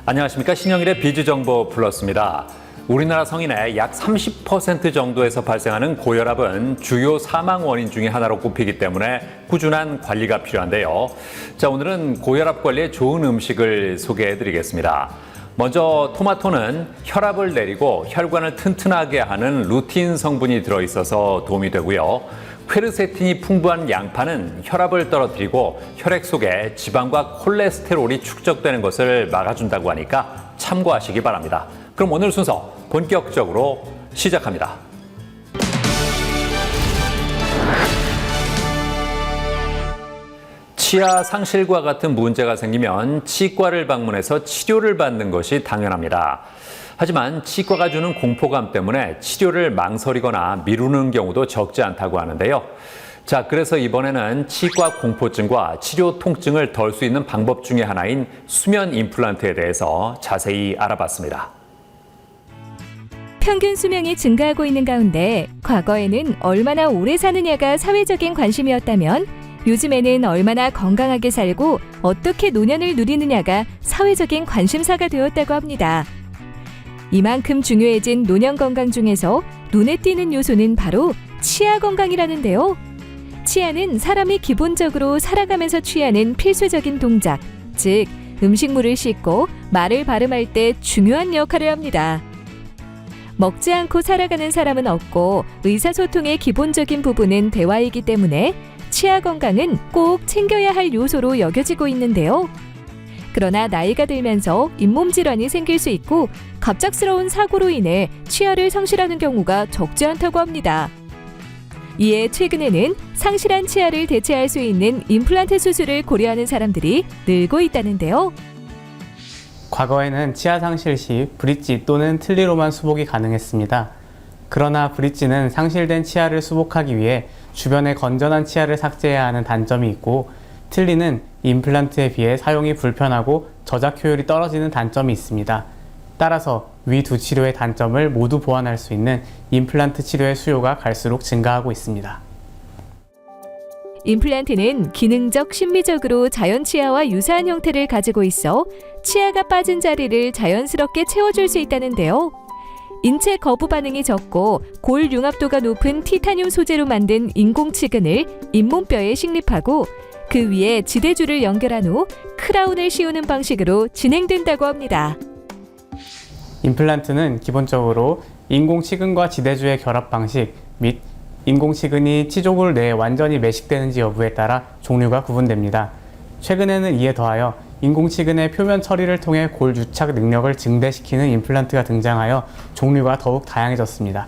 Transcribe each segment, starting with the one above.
안녕하십니까. 신영일의 비즈정보 플러스입니다. 우리나라 성인의 약 30% 정도에서 발생하는 고혈압은 주요 사망 원인 중에 하나로 꼽히기 때문에 꾸준한 관리가 필요한데요. 자, 오늘은 고혈압 관리에 좋은 음식을 소개해 드리겠습니다. 먼저 토마토는 혈압을 내리고 혈관을 튼튼하게 하는 루틴 성분이 들어있어서 도움이 되고요. 퀘르세틴이 풍부한 양파는 혈압을 떨어뜨리고 혈액 속에 지방과 콜레스테롤이 축적되는 것을 막아준다고 하니까 참고하시기 바랍니다. 그럼 오늘 순서 본격적으로 시작합니다. 치아 상실과 같은 문제가 생기면 치과를 방문해서 치료를 받는 것이 당연합니다. 하지만 치과가 주는 공포감 때문에 치료를 망설이거나 미루는 경우도 적지 않다고 하는데요. 자, 그래서 이번에는 치과 공포증과 치료 통증을 덜 수 있는 방법 중에 하나인 수면 임플란트에 대해서 자세히 알아봤습니다. 평균 수명이 증가하고 있는 가운데 과거에는 얼마나 오래 사느냐가 사회적인 관심이었다면 요즘에는 얼마나 건강하게 살고 어떻게 노년을 누리느냐가 사회적인 관심사가 되었다고 합니다. 이만큼 중요해진 노년 건강 중에서 눈에 띄는 요소는 바로 치아 건강이라는데요. 치아는 사람이 기본적으로 살아가면서 취하는 필수적인 동작, 즉 음식물을 씻고 말을 발음할 때 중요한 역할을 합니다. 먹지 않고 살아가는 사람은 없고 의사소통의 기본적인 부분은 대화이기 때문에 치아 건강은 꼭 챙겨야 할 요소로 여겨지고 있는데요. 그러나 나이가 들면서 잇몸 질환이 생길 수 있고 갑작스러운 사고로 인해 치아를 상실하는 경우가 적지 않다고 합니다. 이에 최근에는 상실한 치아를 대체할 수 있는 임플란트 수술을 고려하는 사람들이 늘고 있다는데요. 과거에는 치아 상실 시 브릿지 또는 틀니로만 수복이 가능했습니다. 그러나 브릿지는 상실된 치아를 수복하기 위해 주변에 건전한 치아를 삭제해야 하는 단점이 있고, 틀니는 임플란트에 비해 사용이 불편하고 저작 효율이 떨어지는 단점이 있습니다. 따라서 위 두 치료의 단점을 모두 보완할 수 있는 임플란트 치료의 수요가 갈수록 증가하고 있습니다. 임플란트는 기능적 심미적으로 자연 치아와 유사한 형태를 가지고 있어 치아가 빠진 자리를 자연스럽게 채워줄 수 있다는데요. 인체 거부 반응이 적고 골 융합도가 높은 티타늄 소재로 만든 인공치근을 잇몸뼈에 식립하고 그 위에 지대줄을 연결한 후 크라운을 씌우는 방식으로 진행된다고 합니다. 임플란트는 기본적으로 인공치근과 지대주의 결합 방식 및 인공치근이 치조골 내에 완전히 매식되는지 여부에 따라 종류가 구분됩니다. 최근에는 이에 더하여 인공치근의 표면 처리를 통해 골 유착 능력을 증대시키는 임플란트가 등장하여 종류가 더욱 다양해졌습니다.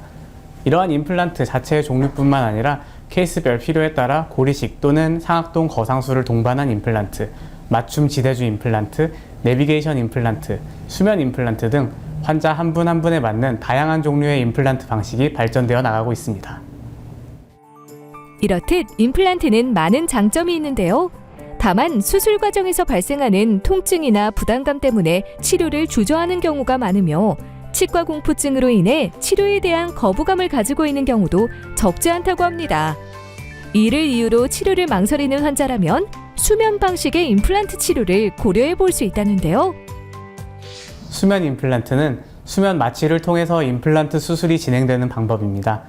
이러한 임플란트 자체의 종류뿐만 아니라 케이스별 필요에 따라 고리식 또는 상악동 거상술을 동반한 임플란트, 맞춤 지대주 임플란트, 내비게이션 임플란트, 수면 임플란트 등 환자 한 분 한 분에 맞는 다양한 종류의 임플란트 방식이 발전되어 나가고 있습니다. 이렇듯 임플란트는 많은 장점이 있는데요. 다만 수술 과정에서 발생하는 통증이나 부담감 때문에 치료를 주저하는 경우가 많으며 치과 공포증으로 인해 치료에 대한 거부감을 가지고 있는 경우도 적지 않다고 합니다. 이를 이유로 치료를 망설이는 환자라면 수면 방식의 임플란트 치료를 고려해 볼 수 있다는데요. 수면 임플란트는 수면 마취를 통해서 임플란트 수술이 진행되는 방법입니다.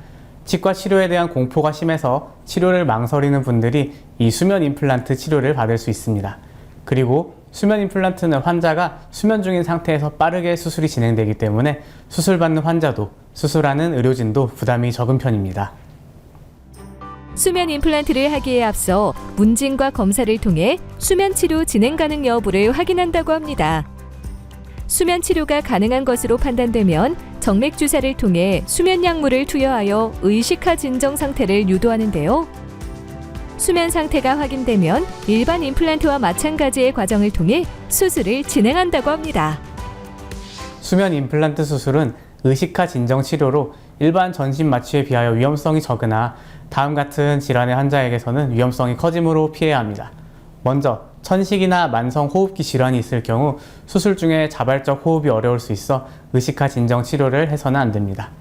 치과 치료에 대한 공포가 심해서 치료를 망설이는 분들이 이 수면 임플란트 치료를 받을 수 있습니다. 그리고 수면 임플란트는 환자가 수면 중인 상태에서 빠르게 수술이 진행되기 때문에 수술받는 환자도 수술하는 의료진도 부담이 적은 편입니다. 수면 임플란트를 하기에 앞서 문진과 검사를 통해 수면 치료 진행 가능 여부를 확인한다고 합니다. 수면 치료가 가능한 것으로 판단되면 정맥 주사를 통해 수면 약물을 투여하여 의식화 진정 상태를 유도하는데요. 수면 상태가 확인되면 일반 임플란트와 마찬가지의 과정을 통해 수술을 진행한다고 합니다. 수면 임플란트 수술은 의식화 진정 치료로 일반 전신 마취에 비하여 위험성이 적으나 다음 같은 질환의 환자에게서는 위험성이 커지므로 피해야 합니다. 먼저 천식이나 만성 호흡기 질환이 있을 경우 수술 중에 자발적 호흡이 어려울 수 있어 의식화 진정 치료를 해서는 안 됩니다.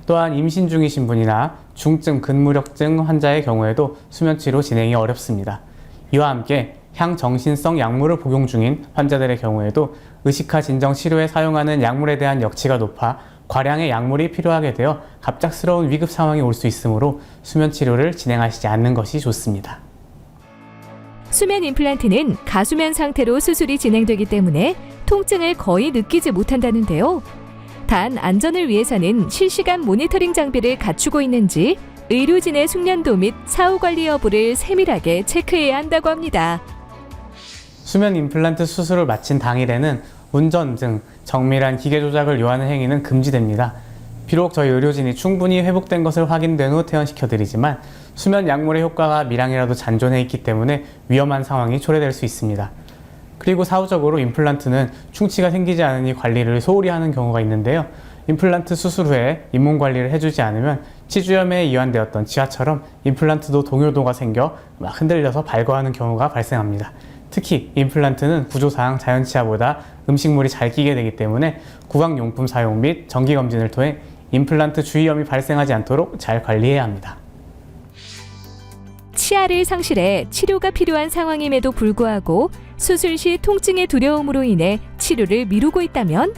또한 임신 중이신 분이나 중증 근무력증 환자의 경우에도 수면치료 진행이 어렵습니다. 이와 함께 향정신성 약물을 복용 중인 환자들의 경우에도 의식화 진정 치료에 사용하는 약물에 대한 역치가 높아 과량의 약물이 필요하게 되어 갑작스러운 위급 상황이 올 수 있으므로 수면 치료를 진행하시지 않는 것이 좋습니다. 수면 임플란트는 가수면 상태로 수술이 진행되기 때문에 통증을 거의 느끼지 못한다는데요. 단 안전을 위해서는 실시간 모니터링 장비를 갖추고 있는지 의료진의 숙련도 및 사후 관리 여부를 세밀하게 체크해야 한다고 합니다. 수면 임플란트 수술을 마친 당일에는 운전 등 정밀한 기계 조작을 요하는 행위는 금지됩니다. 비록 저희 의료진이 충분히 회복된 것을 확인된 후 퇴원시켜드리지만 수면 약물의 효과가 밀항이라도 잔존해 있기 때문에 위험한 상황이 초래될 수 있습니다. 그리고 사후적으로 임플란트는 충치가 생기지 않으니 관리를 소홀히 하는 경우가 있는데요. 임플란트 수술 후에 잇몸 관리를 해주지 않으면 치주염에 이완되었던 치아처럼 임플란트도 동요도가 생겨 막 흔들려서 발거하는 경우가 발생합니다. 특히 임플란트는 구조상 자연치아보다 음식물이 잘 끼게 되기 때문에 구강용품 사용 및 정기검진을 통해 임플란트 주위염이 발생하지 않도록 잘 관리해야 합니다. 치아를 상실해 치료가 필요한 상황임에도 불구하고 수술 시 통증의 두려움으로 인해 치료를 미루고 있다면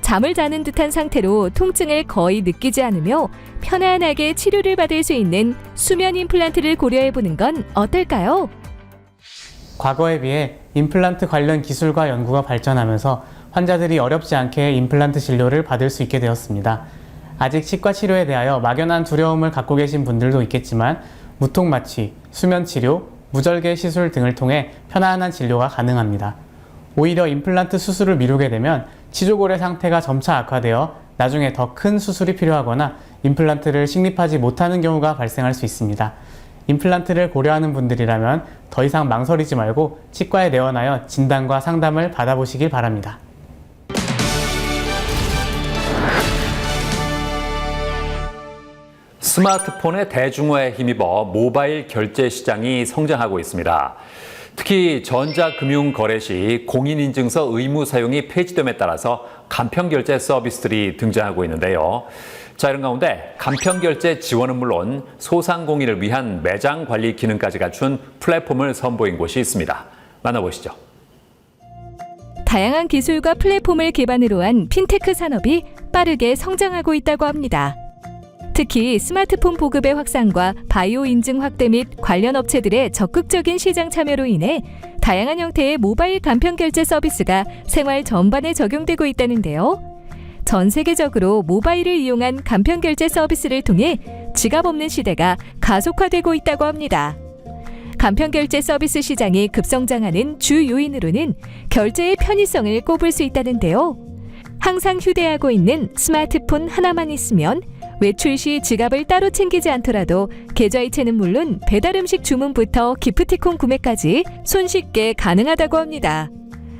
잠을 자는 듯한 상태로 통증을 거의 느끼지 않으며 편안하게 치료를 받을 수 있는 수면 임플란트를 고려해보는 건 어떨까요? 과거에 비해 임플란트 관련 기술과 연구가 발전하면서 환자들이 어렵지 않게 임플란트 진료를 받을 수 있게 되었습니다. 아직 치과 치료에 대하여 막연한 두려움을 갖고 계신 분들도 있겠지만 무통 마취, 수면 치료, 무절개 시술 등을 통해 편안한 진료가 가능합니다. 오히려 임플란트 수술을 미루게 되면 치조골의 상태가 점차 악화되어 나중에 더 큰 수술이 필요하거나 임플란트를 식립하지 못하는 경우가 발생할 수 있습니다. 임플란트를 고려하는 분들이라면 더 이상 망설이지 말고 치과에 내원하여 진단과 상담을 받아보시길 바랍니다. 스마트폰의 대중화에 힘입어 모바일 결제 시장이 성장하고 있습니다. 특히 전자금융거래 시 공인인증서 의무 사용이 폐지됨에 따라서 간편결제 서비스들이 등장하고 있는데요. 자, 이런 가운데 간편결제 지원은 물론 소상공인을 위한 매장 관리 기능까지 갖춘 플랫폼을 선보인 곳이 있습니다. 만나보시죠. 다양한 기술과 플랫폼을 기반으로 한 핀테크 산업이 빠르게 성장하고 있다고 합니다. 특히 스마트폰 보급의 확산과 바이오 인증 확대 및 관련 업체들의 적극적인 시장 참여로 인해 다양한 형태의 모바일 간편 결제 서비스가 생활 전반에 적용되고 있다는데요. 전 세계적으로 모바일을 이용한 간편 결제 서비스를 통해 지갑 없는 시대가 가속화되고 있다고 합니다. 간편 결제 서비스 시장이 급성장하는 주 요인으로는 결제의 편의성을 꼽을 수 있다는데요. 항상 휴대하고 있는 스마트폰 하나만 있으면 외출 시 지갑을 따로 챙기지 않더라도 계좌이체는 물론 배달 음식 주문부터 기프티콘 구매까지 손쉽게 가능하다고 합니다.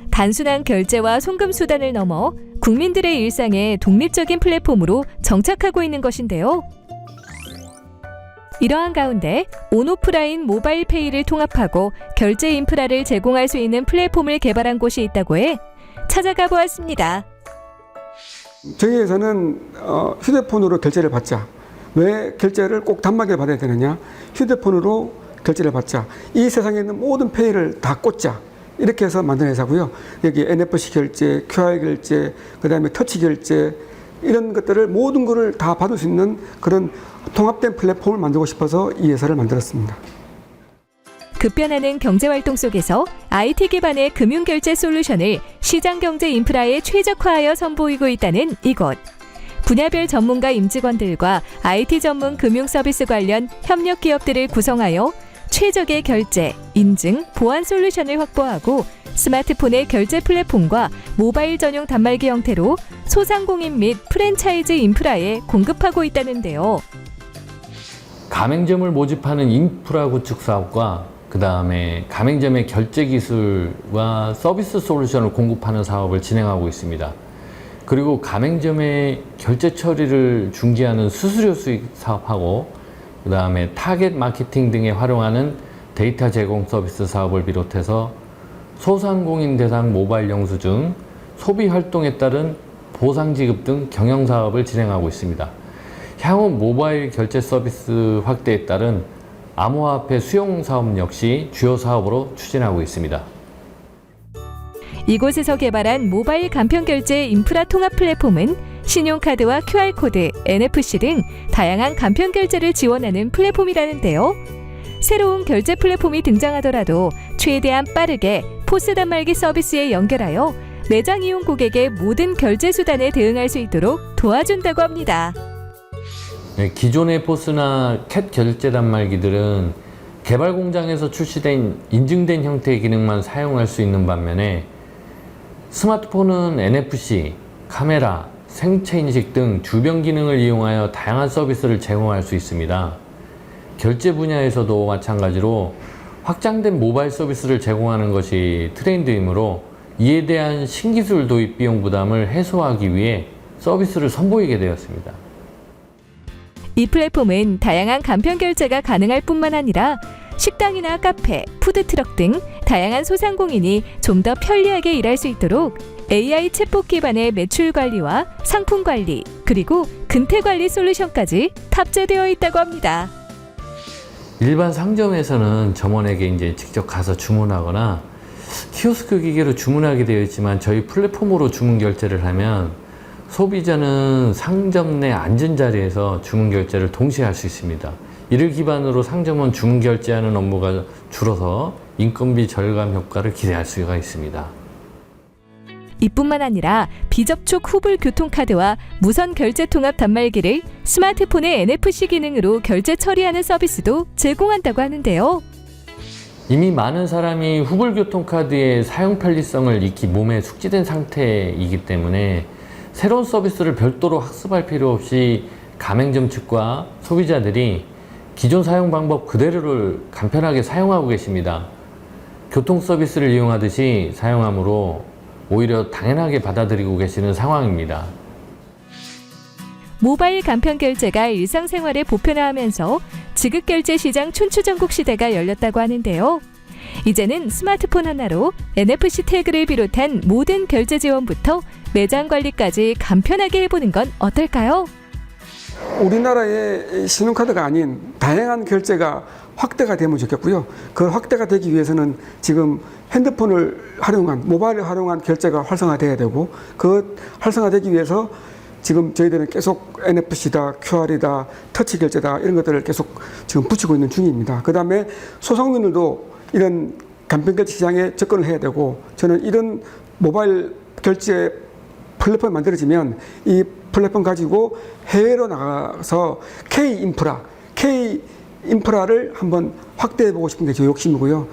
단순한 결제와 송금 수단을 넘어 국민들의 일상에 독립적인 플랫폼으로 정착하고 있는 것인데요. 이러한 가운데 온오프라인 모바일 페이를 통합하고 결제 인프라를 제공할 수 있는 플랫폼을 개발한 곳이 있다고 해 찾아가 보았습니다. 저희 회사는 휴대폰으로 결제를 받자. 왜 결제를 꼭 단말기를 받아야 되느냐? 휴대폰으로 결제를 받자. 이 세상에 있는 모든 페이를 다 꽂자. 이렇게 해서 만든 회사고요. 여기 NFC 결제, QR 결제, 그다음에 터치 결제 이런 것들을 모든 것을 다 받을 수 있는 그런 통합된 플랫폼을 만들고 싶어서 이 회사를 만들었습니다. 급변하는 경제활동 속에서 IT 기반의 금융결제 솔루션을 시장경제 인프라에 최적화하여 선보이고 있다는 이곳. 분야별 전문가 임직원들과 IT 전문 금융서비스 관련 협력 기업들을 구성하여 최적의 결제, 인증, 보안 솔루션을 확보하고 스마트폰의 결제 플랫폼과 모바일 전용 단말기 형태로 소상공인 및 프랜차이즈 인프라에 공급하고 있다는데요. 가맹점을 모집하는 인프라 구축 사업과 그 다음에 가맹점의 결제 기술과 서비스 솔루션을 공급하는 사업을 진행하고 있습니다. 그리고 가맹점의 결제 처리를 중개하는 수수료 수익 사업하고 그 다음에 타겟 마케팅 등에 활용하는 데이터 제공 서비스 사업을 비롯해서 소상공인 대상 모바일 영수증, 소비 활동에 따른 보상 지급 등 경영 사업을 진행하고 있습니다. 향후 모바일 결제 서비스 확대에 따른 암호화폐 수용 사업 역시 주요 사업으로 추진하고 있습니다. 이곳에서 개발한 모바일 간편결제 인프라 통합 플랫폼은 신용카드와 QR코드, NFC 등 다양한 간편결제를 지원하는 플랫폼이라는데요. 새로운 결제 플랫폼이 등장하더라도 최대한 빠르게 포스 단말기 서비스에 연결하여 매장 이용 고객의 모든 결제 수단에 대응할 수 있도록 도와준다고 합니다. 기존의 포스나 캣 결제 단말기들은 개발 공장에서 출시된 인증된 형태의 기능만 사용할 수 있는 반면에 스마트폰은 NFC, 카메라, 생체 인식 등 주변 기능을 이용하여 다양한 서비스를 제공할 수 있습니다. 결제 분야에서도 마찬가지로 확장된 모바일 서비스를 제공하는 것이 트렌드이므로 이에 대한 신기술 도입 비용 부담을 해소하기 위해 서비스를 선보이게 되었습니다. 이 플랫폼은 다양한 간편 결제가 가능할 뿐만 아니라 식당이나 카페, 푸드트럭 등 다양한 소상공인이 좀 더 편리하게 일할 수 있도록 AI 챗봇 기반의 매출 관리와 상품 관리, 그리고 근태 관리 솔루션까지 탑재되어 있다고 합니다. 일반 상점에서는 점원에게 이제 직접 가서 주문하거나 키오스크 기계로 주문하게 되어 있지만 저희 플랫폼으로 주문 결제를 하면 소비자는 상점 내 앉은 자리에서 주문 결제를 동시에 할 수 있습니다. 이를 기반으로 상점은 주문 결제하는 업무가 줄어서 인건비 절감 효과를 기대할 수가 있습니다. 이뿐만 아니라 비접촉 후불 교통카드와 무선 결제 통합 단말기를 스마트폰의 NFC 기능으로 결제 처리하는 서비스도 제공한다고 하는데요. 이미 많은 사람이 후불 교통카드의 사용 편리성을 익히 몸에 숙지된 상태이기 때문에 새로운 서비스를 별도로 학습할 필요 없이 가맹점 측과 소비자들이 기존 사용 방법 그대로를 간편하게 사용하고 계십니다. 교통 서비스를 이용하듯이 사용함으로 오히려 당연하게 받아들이고 계시는 상황입니다. 모바일 간편 결제가 일상생활에 보편화하면서 지급결제 시장 춘추전국 시대가 열렸다고 하는데요. 이제는 스마트폰 하나로 NFC 태그를 비롯한 모든 결제 지원부터 매장 관리까지 간편하게 해보는 건 어떨까요? 우리나라의 신용카드가 아닌 다양한 결제가 확대가 되면 좋겠고요. 그 확대가 되기 위해서는 지금 핸드폰을 활용한, 모바일을 활용한 결제가 활성화돼야 되고, 그 활성화되기 위해서 지금 저희들은 계속 NFC다, QR이다, 터치 결제다 이런 것들을 계속 지금 붙이고 있는 중입니다. 그 다음에 소상공인들도 이런 간편결제 시장에 접근을 해야 되고, 저는 이런 모바일 결제 플랫폼이 만들어지면 이 플랫폼 가지고 해외로 나가서 K-인프라를 한번 확대해보고 싶은 게 제 욕심이고요.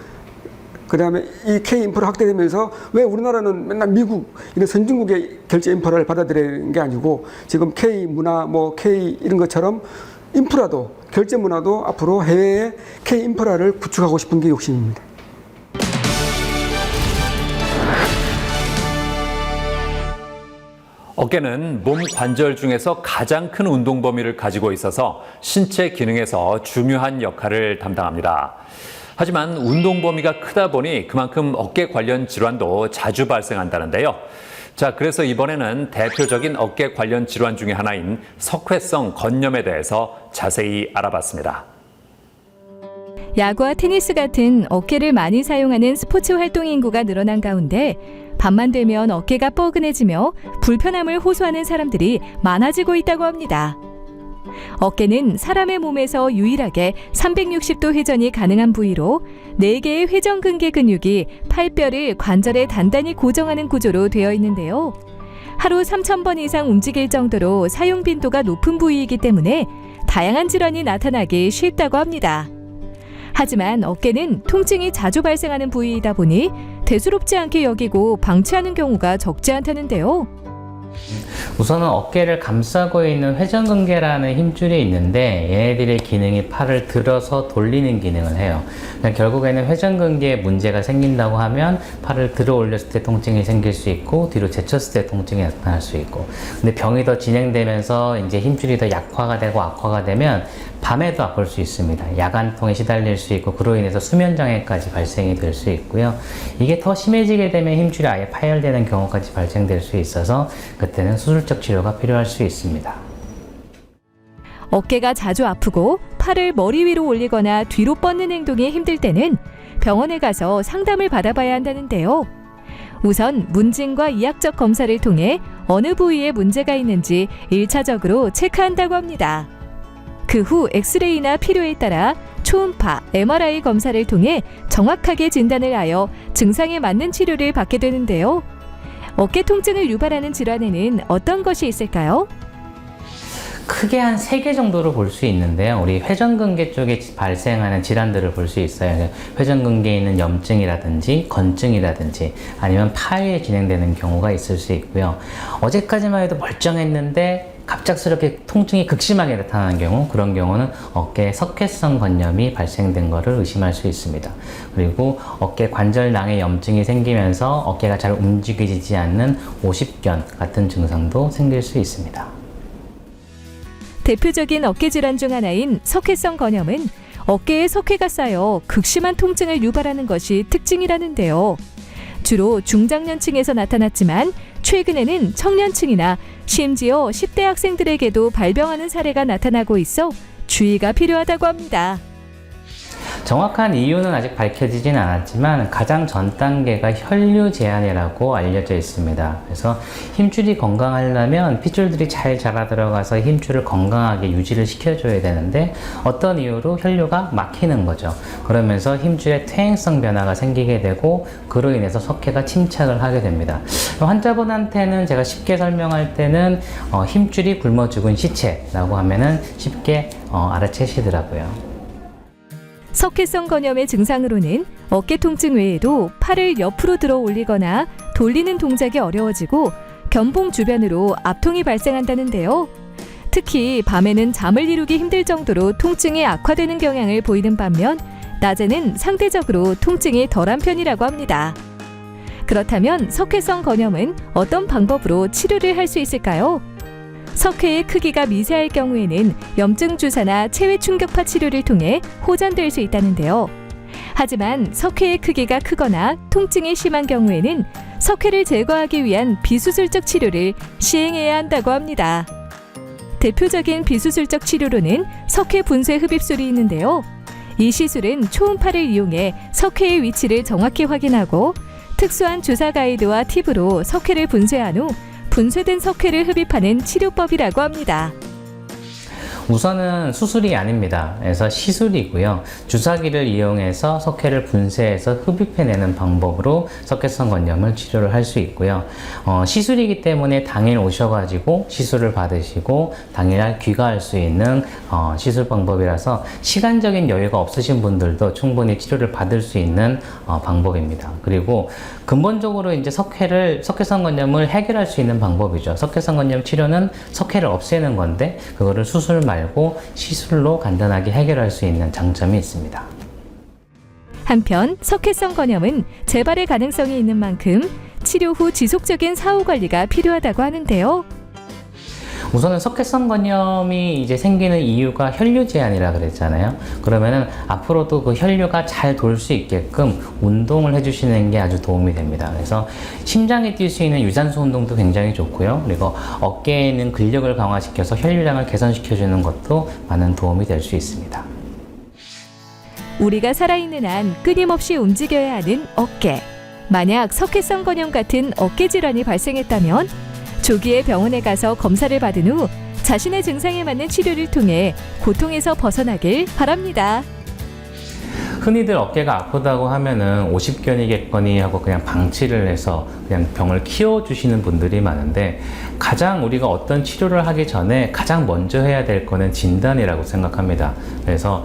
그 다음에 이 K-인프라 확대되면서 왜 우리나라는 맨날 미국, 이런 선진국의 결제 인프라를 받아들이는 게 아니고 지금 K-문화, K 이런 것처럼 인프라도, 결제 문화도 앞으로 해외에 K-인프라를 구축하고 싶은 게 욕심입니다. 어깨는 몸 관절 중에서 가장 큰 운동 범위를 가지고 있어서 신체 기능에서 중요한 역할을 담당합니다. 하지만 운동 범위가 크다 보니 그만큼 어깨 관련 질환도 자주 발생한다는데요. 자, 그래서 이번에는 대표적인 어깨 관련 질환 중에 하나인 석회성 건염에 대해서 자세히 알아봤습니다. 야구와 테니스 같은 어깨를 많이 사용하는 스포츠 활동 인구가 늘어난 가운데 밤만 되면 어깨가 뻐근해지며 불편함을 호소하는 사람들이 많아지고 있다고 합니다. 어깨는 사람의 몸에서 유일하게 360도 회전이 가능한 부위로 4개의 회전근개 근육이 팔뼈를 관절에 단단히 고정하는 구조로 되어 있는데요. 하루 3,000번 이상 움직일 정도로 사용 빈도가 높은 부위이기 때문에 다양한 질환이 나타나기 쉽다고 합니다. 하지만 어깨는 통증이 자주 발생하는 부위이다 보니 대수롭지 않게 여기고 방치하는 경우가 적지 않다는데요. 우선은 어깨를 감싸고 있는 회전근개라는 힘줄이 있는데 얘네들의 기능이 팔을 들어서 돌리는 기능을 해요. 그러니까 결국에는 회전근개에 문제가 생긴다고 하면 팔을 들어 올렸을 때 통증이 생길 수 있고 뒤로 제쳤을 때 통증이 나타날 수 있고, 근데 병이 더 진행되면서 이제 힘줄이 더 약화가 되고 악화가 되면 밤에도 아플 수 있습니다. 야간통에 시달릴 수 있고 그로 인해서 수면장애까지 발생이 될 수 있고요. 이게 더 심해지게 되면 힘줄이 아예 파열되는 경우까지 발생될 수 있어서 그때는 수술적 치료가 필요할 수 있습니다. 어깨가 자주 아프고 팔을 머리 위로 올리거나 뒤로 뻗는 행동이 힘들 때는 병원에 가서 상담을 받아봐야 한다는데요. 우선 문진과 이학적 검사를 통해 어느 부위에 문제가 있는지 1차적으로 체크한다고 합니다. 그 후 엑스레이나 필요에 따라 초음파, MRI 검사를 통해 정확하게 진단을 하여 증상에 맞는 치료를 받게 되는데요. 어깨 통증을 유발하는 질환에는 어떤 것이 있을까요? 크게 한 3개 정도로 볼 수 있는데요. 우리 회전근개 쪽에 발생하는 질환들을 볼 수 있어요. 회전근개에 있는 염증이라든지 건증이라든지 아니면 파열이 진행되는 경우가 있을 수 있고요. 어제까지만 해도 멀쩡했는데 갑작스럽게 통증이 극심하게 나타나는 경우, 그런 경우는 어깨에 석회성 건염이 발생된 것을 의심할 수 있습니다. 그리고 어깨 관절낭에 염증이 생기면서 어깨가 잘 움직이지 않는 오십견 같은 증상도 생길 수 있습니다. 대표적인 어깨 질환 중 하나인 석회성 건염은 어깨에 석회가 쌓여 극심한 통증을 유발하는 것이 특징이라는데요. 주로 중장년층에서 나타났지만 최근에는 청년층이나 심지어 10대 학생들에게도 발병하는 사례가 나타나고 있어 주의가 필요하다고 합니다. 정확한 이유는 아직 밝혀지진 않았지만 가장 전 단계가 혈류 제한이라고 알려져 있습니다. 그래서 힘줄이 건강하려면 핏줄들이 잘 자라 들어가서 힘줄을 건강하게 유지를 시켜줘야 되는데 어떤 이유로 혈류가 막히는 거죠. 그러면서 힘줄에 퇴행성 변화가 생기게 되고 그로 인해서 석회가 침착을 하게 됩니다. 환자분한테는 제가 쉽게 설명할 때는 힘줄이 굶어 죽은 시체라고 하면은 쉽게 알아채시더라고요. 석회성 건염의 증상으로는 어깨 통증 외에도 팔을 옆으로 들어 올리거나 돌리는 동작이 어려워지고 견봉 주변으로 압통이 발생한다는데요. 특히 밤에는 잠을 이루기 힘들 정도로 통증이 악화되는 경향을 보이는 반면 낮에는 상대적으로 통증이 덜한 편이라고 합니다. 그렇다면 석회성 건염은 어떤 방법으로 치료를 할 수 있을까요? 석회의 크기가 미세할 경우에는 염증 주사나 체외 충격파 치료를 통해 호전될 수 있다는데요. 하지만 석회의 크기가 크거나 통증이 심한 경우에는 석회를 제거하기 위한 비수술적 치료를 시행해야 한다고 합니다. 대표적인 비수술적 치료로는 석회 분쇄 흡입술이 있는데요. 이 시술은 초음파를 이용해 석회의 위치를 정확히 확인하고 특수한 주사 가이드와 팁으로 석회를 분쇄한 후 분쇄된 석회를 흡입하는 치료법이라고 합니다. 우선은 수술이 아닙니다. 그래서 시술이고요. 주사기를 이용해서 석회를 분쇄해서 흡입해내는 방법으로 석회성 건염을 치료를 할 수 있고요. 시술이기 때문에 당일 오셔가지고 시술을 받으시고 당일날 귀가할 수 있는 시술 방법이라서 시간적인 여유가 없으신 분들도 충분히 치료를 받을 수 있는 방법입니다. 그리고 근본적으로 이제 석회성 건염을 해결할 수 있는 방법이죠. 석회성 건염 치료는 석회를 없애는 건데 그거를 수술 말고 시술로 간단하게 해결할 수 있는 장점이 있습니다. 한편 석회성 건염은 재발의 가능성이 있는 만큼 치료 후 지속적인 사후 관리가 필요하다고 하는데요. 우선은 석회성 건염이 이제 생기는 이유가 혈류 제한이라 그랬잖아요. 그러면은 앞으로도 그 혈류가 잘 돌 수 있게끔 운동을 해주시는 게 아주 도움이 됩니다. 그래서 심장이 뛸 수 있는 유산소 운동도 굉장히 좋고요. 그리고 어깨에 있는 근력을 강화시켜서 혈류량을 개선시켜주는 것도 많은 도움이 될 수 있습니다. 우리가 살아있는 한 끊임없이 움직여야 하는 어깨. 만약 석회성 건염 같은 어깨 질환이 발생했다면 조기에 병원에 가서 검사를 받은 후 자신의 증상에 맞는 치료를 통해 고통에서 벗어나길 바랍니다. 흔히들 어깨가 아프다고 하면은 오십견이겠거니 하고 그냥 방치를 해서 그냥 병을 키워주시는 분들이 많은데 가장 우리가 어떤 치료를 하기 전에 가장 먼저 해야 될 거는 진단이라고 생각합니다. 그래서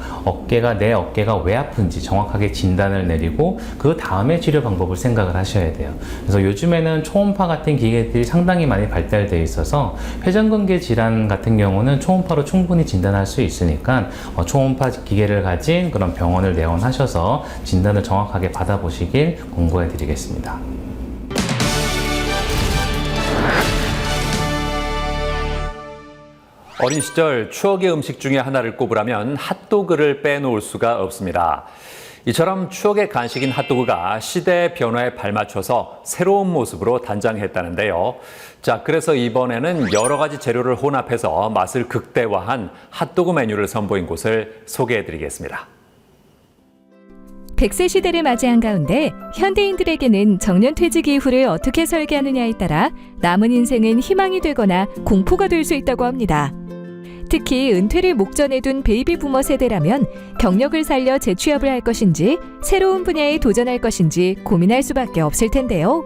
내 어깨가 왜 아픈지 정확하게 진단을 내리고 그 다음에 치료 방법을 생각을 하셔야 돼요. 그래서 요즘에는 초음파 같은 기계들이 상당히 많이 발달되어 있어서 회전근개 질환 같은 경우는 초음파로 충분히 진단할 수 있으니까 초음파 기계를 가진 그런 병원을 내원하셔서 진단을 정확하게 받아보시길 권고해 드리겠습니다. 어린 시절 추억의 음식 중에 하나를 꼽으라면 핫도그를 빼놓을 수가 없습니다. 이처럼 추억의 간식인 핫도그가 시대의 변화에 발맞춰서 새로운 모습으로 단장했다는데요. 자, 그래서 이번에는 여러 가지 재료를 혼합해서 맛을 극대화한 핫도그 메뉴를 선보인 곳을 소개해드리겠습니다. 100세 시대를 맞이한 가운데 현대인들에게는 정년퇴직 이후를 어떻게 설계하느냐에 따라 남은 인생은 희망이 되거나 공포가 될 수 있다고 합니다. 특히 은퇴를 목전에 둔 베이비 부머 세대라면 경력을 살려 재취업을 할 것인지 새로운 분야에 도전할 것인지 고민할 수밖에 없을 텐데요.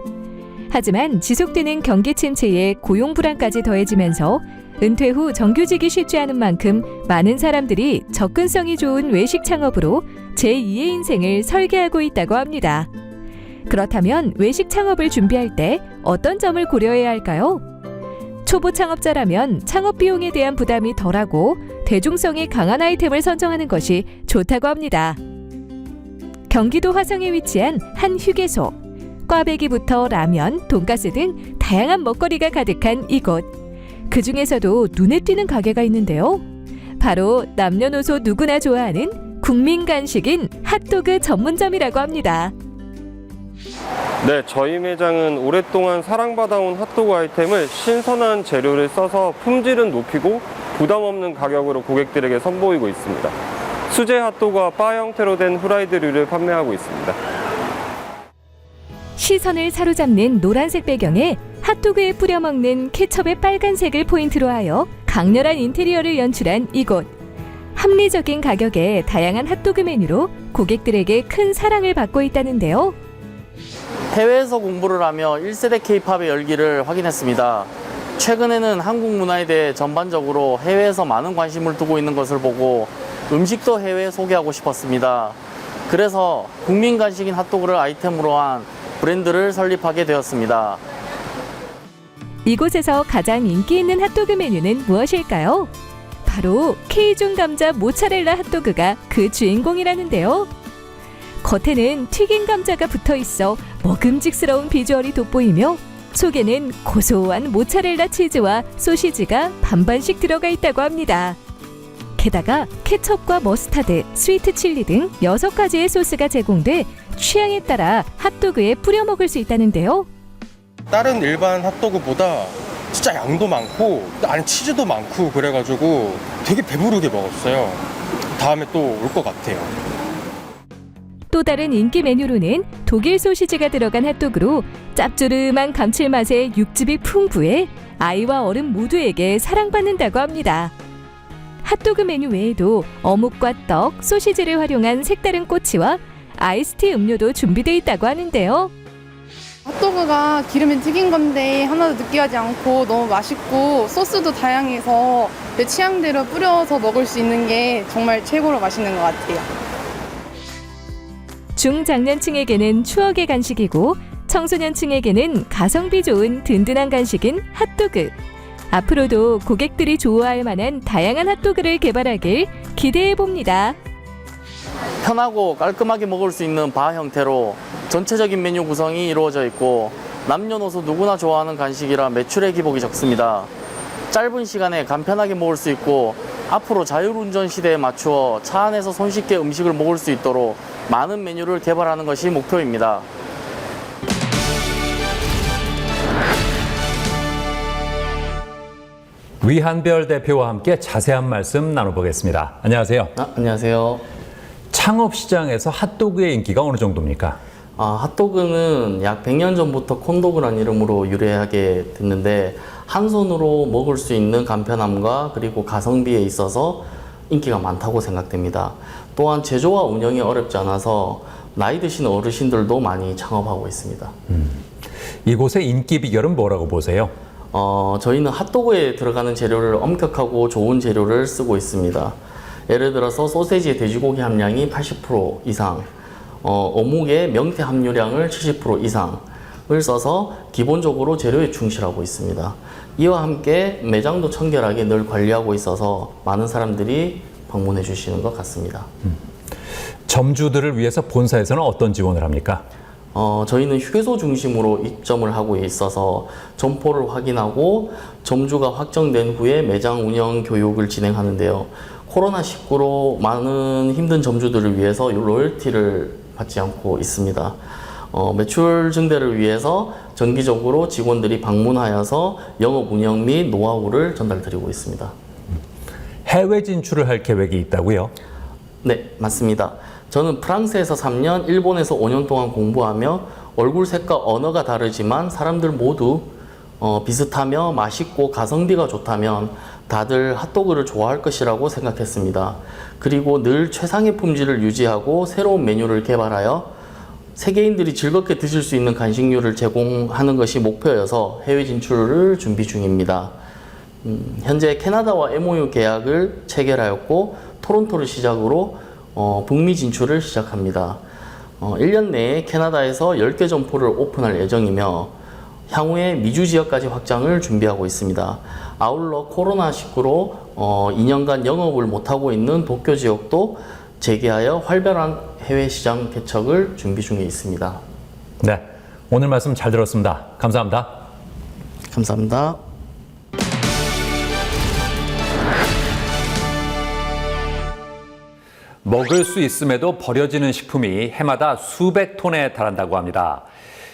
하지만 지속되는 경기 침체에 고용 불안까지 더해지면서 은퇴 후 정규직이 쉽지 않은 만큼 많은 사람들이 접근성이 좋은 외식 창업으로 제2의 인생을 설계하고 있다고 합니다. 그렇다면 외식 창업을 준비할 때 어떤 점을 고려해야 할까요? 초보 창업자라면 창업 비용에 대한 부담이 덜하고 대중성이 강한 아이템을 선정하는 것이 좋다고 합니다. 경기도 화성에 위치한 한 휴게소. 꽈배기부터 라면, 돈가스 등 다양한 먹거리가 가득한 이곳. 그 중에서도 눈에 띄는 가게가 있는데요. 바로 남녀노소 누구나 좋아하는 국민 간식인 핫도그 전문점이라고 합니다. 네, 저희 매장은 오랫동안 사랑받아온 핫도그 아이템을 신선한 재료를 써서 품질은 높이고 부담 없는 가격으로 고객들에게 선보이고 있습니다. 수제 핫도그와 바 형태로 된 후라이드류를 판매하고 있습니다. 시선을 사로잡는 노란색 배경에 핫도그에 뿌려 먹는 케첩의 빨간색을 포인트로 하여 강렬한 인테리어를 연출한 이곳. 합리적인 가격에 다양한 핫도그 메뉴로 고객들에게 큰 사랑을 받고 있다는데요. 해외에서 공부를 하며 1세대 K-팝의 열기를 확인했습니다. 최근에는 한국 문화에 대해 전반적으로 해외에서 많은 관심을 두고 있는 것을 보고 음식도 해외에 소개하고 싶었습니다. 그래서 국민 간식인 핫도그를 아이템으로 한 브랜드를 설립하게 되었습니다. 이곳에서 가장 인기 있는 핫도그 메뉴는 무엇일까요? 바로 K존 감자 모차렐라 핫도그가 그 주인공이라는데요. 겉에는 튀긴 감자가 붙어 있어 먹음직스러운 비주얼이 돋보이며 속에는 고소한 모차렐라 치즈와 소시지가 반반씩 들어가 있다고 합니다. 게다가 케첩과 머스타드, 스위트 칠리 등 6가지의 소스가 제공돼 취향에 따라 핫도그에 뿌려 먹을 수 있다는데요. 다른 일반 핫도그보다 진짜 양도 많고 안에 치즈도 많고 그래가지고 되게 배부르게 먹었어요. 다음에 또 올 것 같아요. 또 다른 인기 메뉴로는 독일 소시지가 들어간 핫도그로 짭조름한 감칠맛에 육즙이 풍부해 아이와 어른 모두에게 사랑받는다고 합니다. 핫도그 메뉴 외에도 어묵과 떡, 소시지를 활용한 색다른 꼬치와 아이스티 음료도 준비되어 있다고 하는데요. 핫도그가 기름에 튀긴 건데 하나도 느끼하지 않고 너무 맛있고 소스도 다양해서 내 취향대로 뿌려서 먹을 수 있는 게 정말 최고로 맛있는 것 같아요. 중장년층에게는 추억의 간식이고 청소년층에게는 가성비 좋은 든든한 간식인 핫도그. 앞으로도 고객들이 좋아할 만한 다양한 핫도그를 개발하길 기대해 봅니다. 편하고 깔끔하게 먹을 수 있는 바 형태로 전체적인 메뉴 구성이 이루어져 있고 남녀노소 누구나 좋아하는 간식이라 매출의 기복이 적습니다. 짧은 시간에 간편하게 먹을 수 있고 앞으로 자율운전 시대에 맞추어 차 안에서 손쉽게 음식을 먹을 수 있도록 많은 메뉴를 개발하는 것이 목표입니다. 위한별 대표와 함께 자세한 말씀 나눠보겠습니다. 안녕하세요. 안녕하세요. 창업 시장에서 핫도그의 인기가 어느 정도입니까? 핫도그는 약 100년 전부터 콘도그란 이름으로 유래하게 됐는데 한 손으로 먹을 수 있는 간편함과 그리고 가성비에 있어서 인기가 많다고 생각됩니다. 또한 제조와 운영이 어렵지 않아서 나이 드신 어르신들도 많이 창업하고 있습니다. 이곳의 인기 비결은 뭐라고 보세요? 저희는 핫도그에 들어가는 재료를 엄격하고 좋은 재료를 쓰고 있습니다. 예를 들어서 소세지의 돼지고기 함량이 80% 이상, 어묵의 명태 함유량을 70% 이상을 써서 기본적으로 재료에 충실하고 있습니다. 이와 함께 매장도 청결하게 늘 관리하고 있어서 많은 사람들이 방문해 주시는 것 같습니다. 점주들을 위해서 본사에서는 어떤 지원을 합니까? 저희는 휴게소 중심으로 입점을 하고 있어서 점포를 확인하고 점주가 확정된 후에 매장 운영 교육을 진행하는데요. 코로나19로 많은 힘든 점주들을 위해서 로열티를 받지 않고 있습니다. 매출 증대를 위해서 정기적으로 직원들이 방문하여서 영업 운영 및 노하우를 전달드리고 있습니다. 해외 진출을 할 계획이 있다고요? 네, 맞습니다. 저는 프랑스에서 3년, 일본에서 5년 동안 공부하며 얼굴색과 언어가 다르지만 사람들 모두 비슷하며 맛있고 가성비가 좋다면 다들 핫도그를 좋아할 것이라고 생각했습니다. 그리고 늘 최상의 품질을 유지하고 새로운 메뉴를 개발하여 세계인들이 즐겁게 드실 수 있는 간식류를 제공하는 것이 목표여서 해외 진출을 준비 중입니다. 현재 캐나다와 MOU 계약을 체결하였고 토론토를 시작으로 북미 진출을 시작합니다. 1년 내에 캐나다에서 10개 점포를 오픈할 예정이며 향후에 미주 지역까지 확장을 준비하고 있습니다. 아울러 코로나19로 2년간 영업을 못하고 있는 도쿄 지역도 재개하여 활발한 해외 시장 개척을 준비 중에 있습니다. 네, 오늘 말씀 잘 들었습니다. 감사합니다. 감사합니다. 먹을 수 있음에도 버려지는 식품이 해마다 수백 톤에 달한다고 합니다.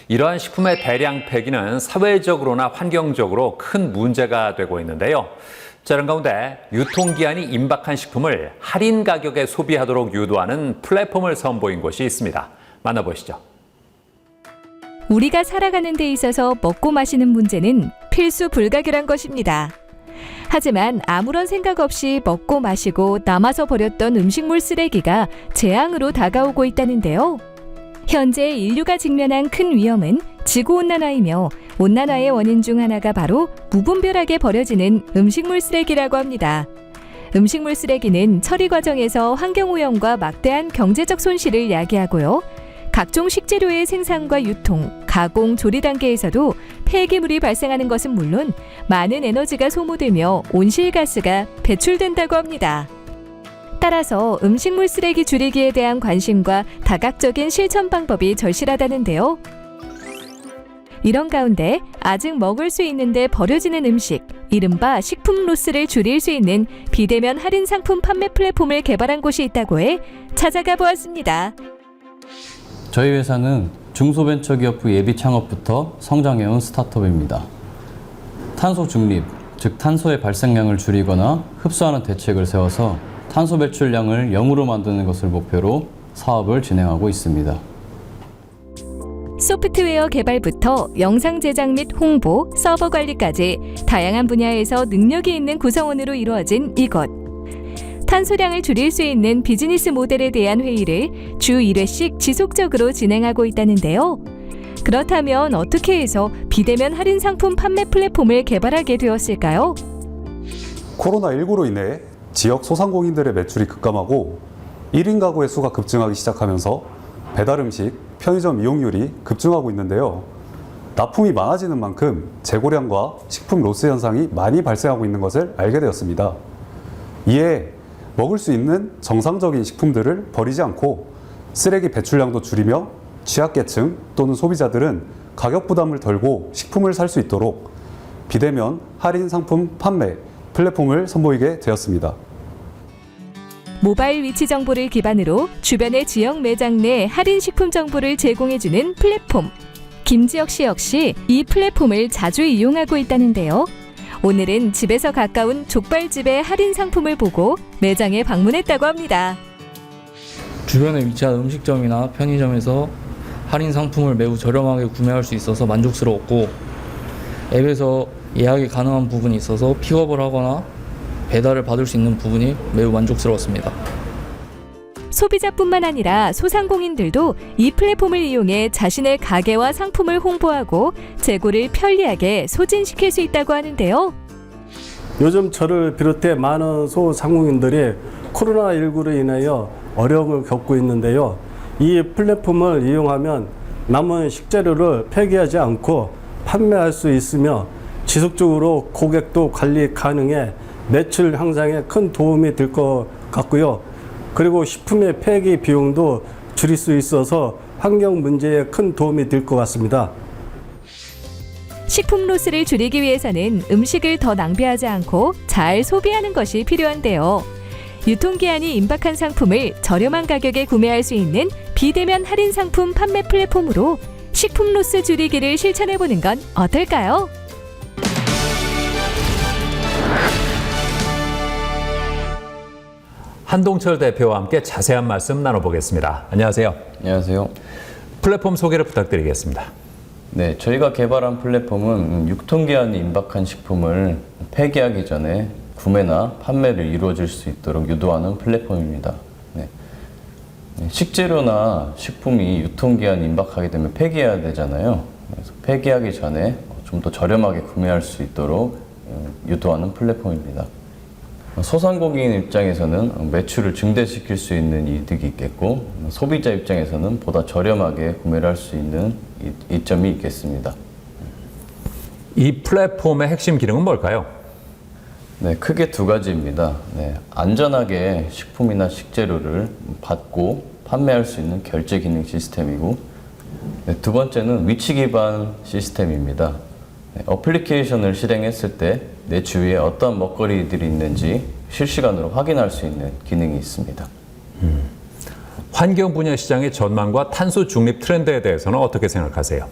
이러한 식품의 대량 폐기는 사회적으로나 환경적으로 큰 문제가 되고 있는데요. 자, 이런 가운데 유통기한이 임박한 식품을 할인 가격에 소비하도록 유도하는 플랫폼을 선보인 곳이 있습니다. 만나보시죠. 우리가 살아가는 데 있어서 먹고 마시는 문제는 필수 불가결한 것입니다. 하지만 아무런 생각 없이 먹고 마시고 남아서 버렸던 음식물 쓰레기가 재앙으로 다가오고 있다는데요. 현재 인류가 직면한 큰 위험은 지구온난화이며 온난화의 원인 중 하나가 바로 무분별하게 버려지는 음식물 쓰레기라고 합니다. 음식물 쓰레기는 처리 과정에서 환경오염과 막대한 경제적 손실을 야기하고요. 각종 식재료의 생산과 유통, 가공, 조리 단계에서도 폐기물이 발생하는 것은 물론 많은 에너지가 소모되며 온실가스가 배출된다고 합니다. 따라서 음식물 쓰레기 줄이기에 대한 관심과 다각적인 실천 방법이 절실하다는데요. 이런 가운데 아직 먹을 수 있는데 버려지는 음식, 이른바 식품 로스를 줄일 수 있는 비대면 할인 상품 판매 플랫폼을 개발한 곳이 있다고 해 찾아가 보았습니다. 저희 회사는 중소벤처기업부 예비 창업부터 성장해온 스타트업입니다. 탄소 중립, 즉 탄소의 발생량을 줄이거나 흡수하는 대책을 세워서 탄소 배출량을 0으로 만드는 것을 목표로 사업을 진행하고 있습니다. 소프트웨어 개발부터 영상 제작 및 홍보, 서버 관리까지 다양한 분야에서 능력이 있는 구성원으로 이루어진 이곳. 탄소량을 줄일 수 있는 비즈니스 모델에 대한 회의를 주 1회씩 지속적으로 진행하고 있다는데요. 그렇다면 어떻게 해서 비대면 할인 상품 판매 플랫폼을 개발하게 되었을까요? 코로나19로 인해 지역 소상공인들의 매출이 급감하고 1인 가구의 수가 급증하기 시작하면서 배달음식, 편의점 이용률이 급증하고 있는데요. 납품이 많아지는 만큼 재고량과 식품 로스 현상이 많이 발생하고 있는 것을 알게 되었습니다. 이에 먹을 수 있는 정상적인 식품들을 버리지 않고 쓰레기 배출량도 줄이며 취약계층 또는 소비자들은 가격 부담을 덜고 식품을 살 수 있도록 비대면 할인 상품 판매 플랫폼을 선보이게 되었습니다. 모바일 위치 정보를 기반으로 주변의 지역 매장 내 할인 식품 정보를 제공해주는 플랫폼. 김지혁 씨 역시 이 플랫폼을 자주 이용하고 있다는데요. 오늘은 집에서 가까운 족발집의 할인 상품을 보고 매장에 방문했다고 합니다. 주변에 위치한 음식점이나 편의점에서 할인 상품을 매우 저렴하게 구매할 수 있어서 만족스러웠고, 앱에서 예약이 가능한 부분이 있어서 픽업을 하거나 배달을 받을 수 있는 부분이 매우 만족스러웠습니다. 소비자뿐만 아니라 소상공인들도 이 플랫폼을 이용해 자신의 가게와 상품을 홍보하고 재고를 편리하게 소진시킬 수 있다고 하는데요. 요즘 저를 비롯해 많은 소상공인들이 코로나19로 인하여 어려움을 겪고 있는데요. 이 플랫폼을 이용하면 남은 식재료를 폐기하지 않고 판매할 수 있으며 지속적으로 고객도 관리 가능해 매출 향상에 큰 도움이 될 것 같고요. 그리고 식품의 폐기 비용도 줄일 수 있어서 환경 문제에 큰 도움이 될 것 같습니다. 식품 로스를 줄이기 위해서는 음식을 더 낭비하지 않고 잘 소비하는 것이 필요한데요. 유통기한이 임박한 상품을 저렴한 가격에 구매할 수 있는 비대면 할인 상품 판매 플랫폼으로 식품 로스 줄이기를 실천해보는 건 어떨까요? 한동철 대표와 함께 자세한 말씀 나눠보겠습니다. 안녕하세요. 안녕하세요. 플랫폼 소개를 부탁드리겠습니다. 네, 저희가 개발한 플랫폼은 유통기한이 임박한 식품을 폐기하기 전에 구매나 판매를 이루어질 수 있도록 유도하는 플랫폼입니다. 네. 식재료나 식품이 유통기한이 임박하게 되면 폐기해야 되잖아요. 그래서 폐기하기 전에 좀 더 저렴하게 구매할 수 있도록 유도하는 플랫폼입니다. 소상공인 입장에서는 매출을 증대시킬 수 있는 이득이 있겠고, 소비자 입장에서는 보다 저렴하게 구매를 할 수 있는 이점이 있겠습니다. 이 플랫폼의 핵심 기능은 뭘까요? 네, 크게 두 가지입니다. 네, 안전하게 식품이나 식재료를 받고 판매할 수 있는 결제 기능 시스템이고, 네, 두 번째는 위치 기반 시스템입니다. 네, 어플리케이션을 실행했을 때 내 주위에 어떤 먹거리들이 있는지 실시간으로 확인할 수 있는 기능이 있습니다. 환경 분야 시장의 전망과 탄소 중립 트렌드에 대해서는 어떻게 생각하세요?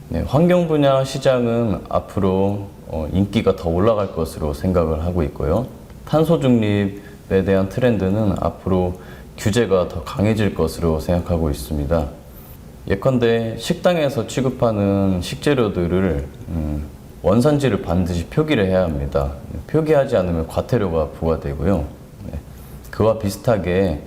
네, 환경 분야 시장은 앞으로 인기가 더 올라갈 것으로 생각을 하고 있고요. 탄소 중립에 대한 트렌드는 앞으로 규제가 더 강해질 것으로 생각하고 있습니다. 예컨대 식당에서 취급하는 식재료들을 원산지를 반드시 표기를 해야 합니다. 표기하지 않으면 과태료가 부과되고요. 그와 비슷하게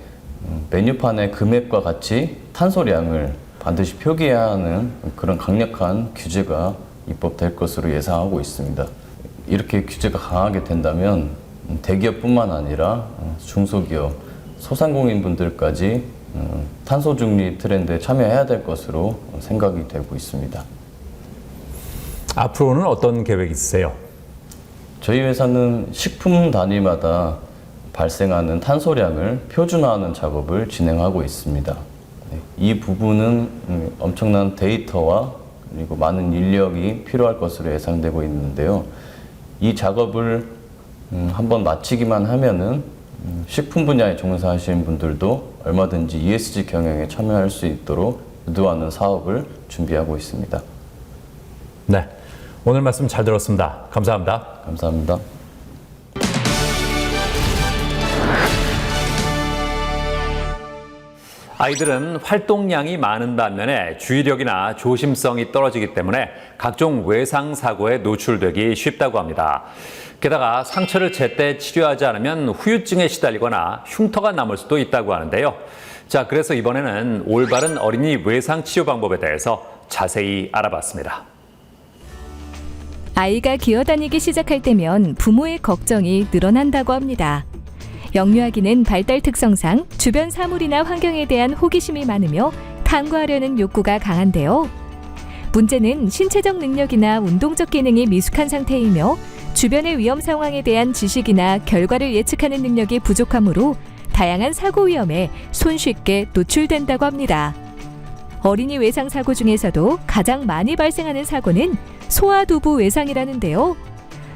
메뉴판의 금액과 같이 탄소량을 반드시 표기해야 하는 그런 강력한 규제가 입법될 것으로 예상하고 있습니다. 이렇게 규제가 강하게 된다면 대기업뿐만 아니라 중소기업, 소상공인분들까지 탄소 중립 트렌드에 참여해야 될 것으로 생각이 되고 있습니다. 앞으로는 어떤 계획이 있으세요? 저희 회사는 식품 단위마다 발생하는 탄소량을 표준화하는 작업을 진행하고 있습니다. 이 부분은 엄청난 데이터와 그리고 많은 인력이 필요할 것으로 예상되고 있는데요. 이 작업을 한번 마치기만 하면은 식품 분야에 종사하시는 분들도 얼마든지 ESG 경영에 참여할 수 있도록 유도하는 사업을 준비하고 있습니다. 네, 오늘 말씀 잘 들었습니다. 감사합니다. 감사합니다. 아이들은 활동량이 많은 반면에 주의력이나 조심성이 떨어지기 때문에 각종 외상 사고에 노출되기 쉽다고 합니다. 게다가 상처를 제때 치료하지 않으면 후유증에 시달리거나 흉터가 남을 수도 있다고 하는데요. 자, 그래서 이번에는 올바른 어린이 외상 치료 방법에 대해서 자세히 알아봤습니다. 아이가 기어다니기 시작할 때면 부모의 걱정이 늘어난다고 합니다. 영유아기는 발달 특성상 주변 사물이나 환경에 대한 호기심이 많으며 탐구하려는 욕구가 강한데요. 문제는 신체적 능력이나 운동적 기능이 미숙한 상태이며 주변의 위험 상황에 대한 지식이나 결과를 예측하는 능력이 부족하므로 다양한 사고 위험에 손쉽게 노출된다고 합니다. 어린이 외상 사고 중에서도 가장 많이 발생하는 사고는 소아두부 외상이라는데요.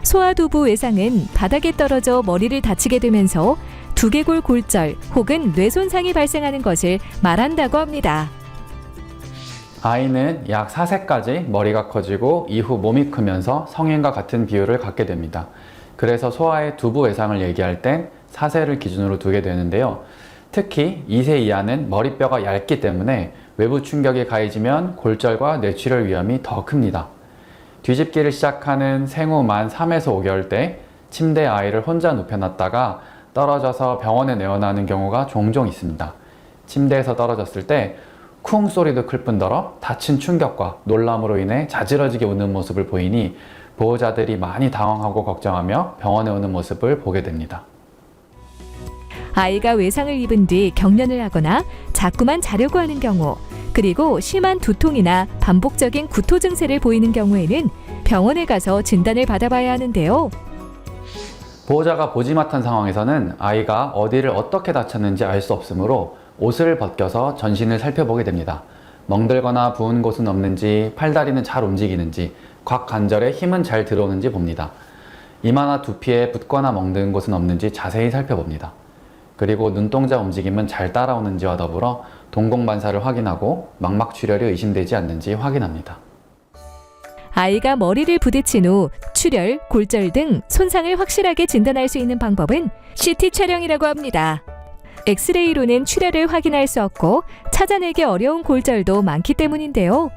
소아두부 외상은 바닥에 떨어져 머리를 다치게 되면서 두개골 골절 혹은 뇌 손상이 발생하는 것을 말한다고 합니다. 아이는 약 4세까지 머리가 커지고 이후 몸이 크면서 성인과 같은 비율을 갖게 됩니다. 그래서 소아의 두부 외상을 얘기할 땐 4세를 기준으로 두게 되는데요. 특히 2세 이하는 머리뼈가 얇기 때문에 외부 충격이 가해지면 골절과 뇌출혈 위험이 더 큽니다. 뒤집기를 시작하는 생후 만 3에서 5개월 때 침대에 아이를 혼자 눕혀놨다가 떨어져서 병원에 내원하는 경우가 종종 있습니다. 침대에서 떨어졌을 때 쿵 소리도 클 뿐더러 다친 충격과 놀람으로 인해 자지러지게 웃는 모습을 보이니 보호자들이 많이 당황하고 걱정하며 병원에 오는 모습을 보게 됩니다. 아이가 외상을 입은 뒤 경련을 하거나 자꾸만 자려고 하는 경우, 그리고 심한 두통이나 반복적인 구토 증세를 보이는 경우에는 병원에 가서 진단을 받아봐야 하는데요. 보호자가 보지못한 상황에서는 아이가 어디를 어떻게 다쳤는지 알 수 없으므로 옷을 벗겨서 전신을 살펴보게 됩니다. 멍들거나 부은 곳은 없는지, 팔다리는 잘 움직이는지, 곽관절에 힘은 잘 들어오는지 봅니다. 이마나 두피에 붓거나 멍든 곳은 없는지 자세히 살펴봅니다. 그리고 눈동자 움직임은 잘 따라오는지와 더불어 동공반사를 확인하고 망막출혈이 의심되지 않는지 확인합니다. 아이가 머리를 부딪힌 후 출혈, 골절 등 손상을 확실하게 진단할 수 있는 방법은 CT 촬영이라고 합니다. 엑스레이로는 출혈을 확인할 수 없고 찾아내기 어려운 골절도 많기 때문인데요.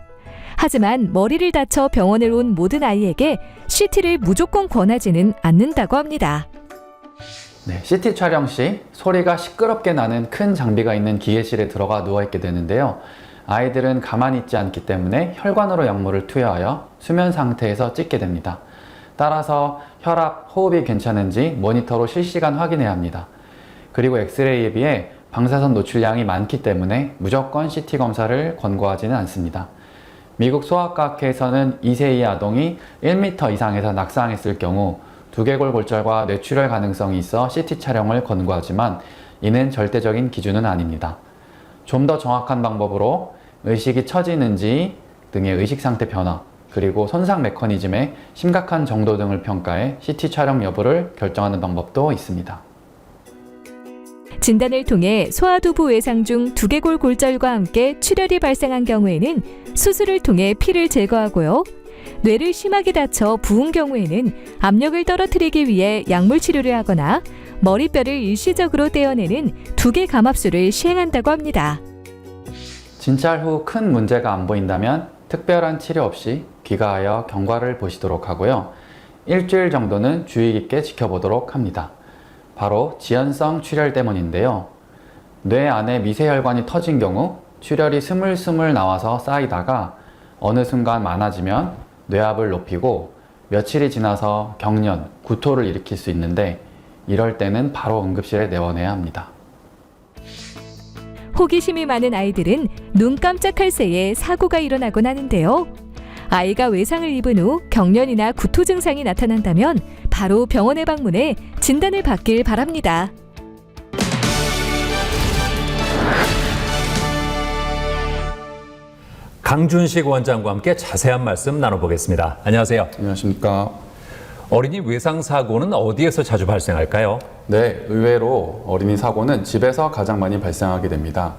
하지만 머리를 다쳐 병원을 온 모든 아이에게 CT를 무조건 권하지는 않는다고 합니다. 네, CT 촬영 시 소리가 시끄럽게 나는 큰 장비가 있는 기계실에 들어가 누워있게 되는데요. 아이들은 가만히 있지 않기 때문에 혈관으로 약물을 투여하여 수면 상태에서 찍게 됩니다. 따라서 혈압, 호흡이 괜찮은지 모니터로 실시간 확인해야 합니다. 그리고 엑스레이에 비해 방사선 노출량이 많기 때문에 무조건 CT 검사를 권고하지는 않습니다. 미국 소아과학회에서는 2세 이하 아동이 1m 이상에서 낙상했을 경우 두개골 골절과 뇌출혈 가능성이 있어 CT 촬영을 권고하지만 이는 절대적인 기준은 아닙니다. 좀 더 정확한 방법으로 의식이 처지는지 등의 의식 상태 변화, 그리고 손상 메커니즘의 심각한 정도 등을 평가해 CT 촬영 여부를 결정하는 방법도 있습니다. 진단을 통해 소아두부 외상 중 두개골 골절과 함께 출혈이 발생한 경우에는 수술을 통해 피를 제거하고요. 뇌를 심하게 다쳐 부은 경우에는 압력을 떨어뜨리기 위해 약물 치료를 하거나 머리뼈를 일시적으로 떼어내는 두개 감압술을 시행한다고 합니다. 진찰 후 큰 문제가 안 보인다면 특별한 치료 없이 귀가하여 경과를 보시도록 하고요. 일주일 정도는 주의 깊게 지켜보도록 합니다. 바로 지연성 출혈 때문인데요. 뇌 안에 미세혈관이 터진 경우 출혈이 스물스물 나와서 쌓이다가 어느 순간 많아지면 뇌압을 높이고 며칠이 지나서 경련, 구토를 일으킬 수 있는데 이럴 때는 바로 응급실에 내원해야 합니다. 호기심이 많은 아이들은 눈 깜짝할 새에 사고가 일어나곤 하는데요. 아이가 외상을 입은 후 경련이나 구토 증상이 나타난다면 바로 병원에 방문해 진단을 받길 바랍니다. 강준식 원장과 함께 자세한 말씀 나눠보겠습니다. 안녕하세요. 안녕하십니까. 어린이 외상 사고는 어디에서 자주 발생할까요? 네, 의외로 어린이 사고는 집에서 가장 많이 발생하게 됩니다.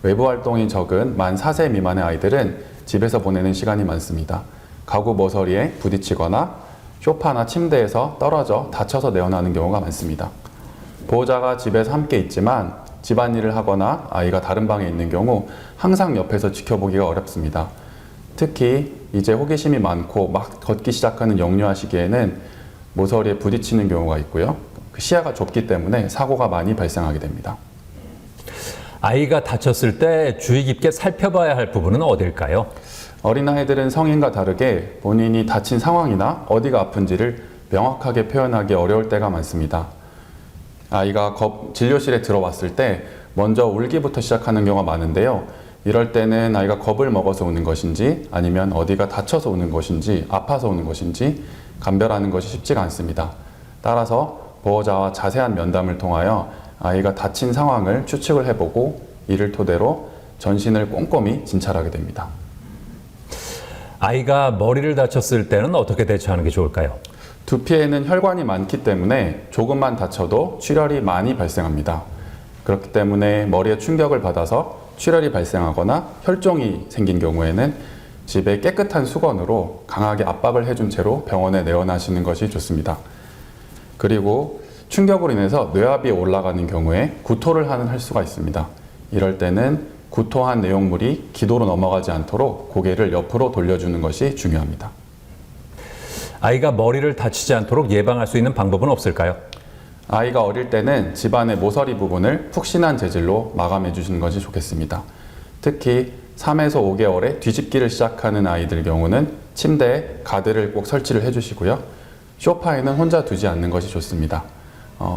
외부 활동이 적은 만 4세 미만의 아이들은 집에서 보내는 시간이 많습니다. 가구 모서리에 부딪히거나 소파나 침대에서 떨어져 다쳐서 내원하는 경우가 많습니다. 보호자가 집에서 함께 있지만 집안일을 하거나 아이가 다른 방에 있는 경우 항상 옆에서 지켜보기가 어렵습니다. 특히 이제 호기심이 많고 막 걷기 시작하는 영유아 시기에는 모서리에 부딪히는 경우가 있고요. 시야가 좁기 때문에 사고가 많이 발생하게 됩니다. 아이가 다쳤을 때 주의 깊게 살펴봐야 할 부분은 어딜까요? 어린아이들은 성인과 다르게 본인이 다친 상황이나 어디가 아픈지를 명확하게 표현하기 어려울 때가 많습니다. 아이가 진료실에 들어왔을 때 먼저 울기부터 시작하는 경우가 많은데요. 이럴 때는 아이가 겁을 먹어서 우는 것인지 아니면 어디가 다쳐서 우는 것인지 아파서 우는 것인지 감별하는 것이 쉽지가 않습니다. 따라서 보호자와 자세한 면담을 통하여 아이가 다친 상황을 추측을 해보고 이를 토대로 전신을 꼼꼼히 진찰하게 됩니다. 아이가 머리를 다쳤을 때는 어떻게 대처하는 게 좋을까요? 두피에는 혈관이 많기 때문에 조금만 다쳐도 출혈이 많이 발생합니다. 그렇기 때문에 머리에 충격을 받아서 출혈이 발생하거나 혈종이 생긴 경우에는 집에 깨끗한 수건으로 강하게 압박을 해준 채로 병원에 내원하시는 것이 좋습니다. 그리고 충격으로 인해서 뇌압이 올라가는 경우에 구토를 할 수가 있습니다. 이럴 때는 구토한 내용물이 기도로 넘어가지 않도록 고개를 옆으로 돌려주는 것이 중요합니다. 아이가 머리를 다치지 않도록 예방할 수 있는 방법은 없을까요? 아이가 어릴 때는 집안의 모서리 부분을 푹신한 재질로 마감해 주시는 것이 좋겠습니다. 특히 3에서 5개월에 뒤집기를 시작하는 아이들 경우는 침대에 가드를 꼭 설치를 해주시고요. 소파에는 혼자 두지 않는 것이 좋습니다.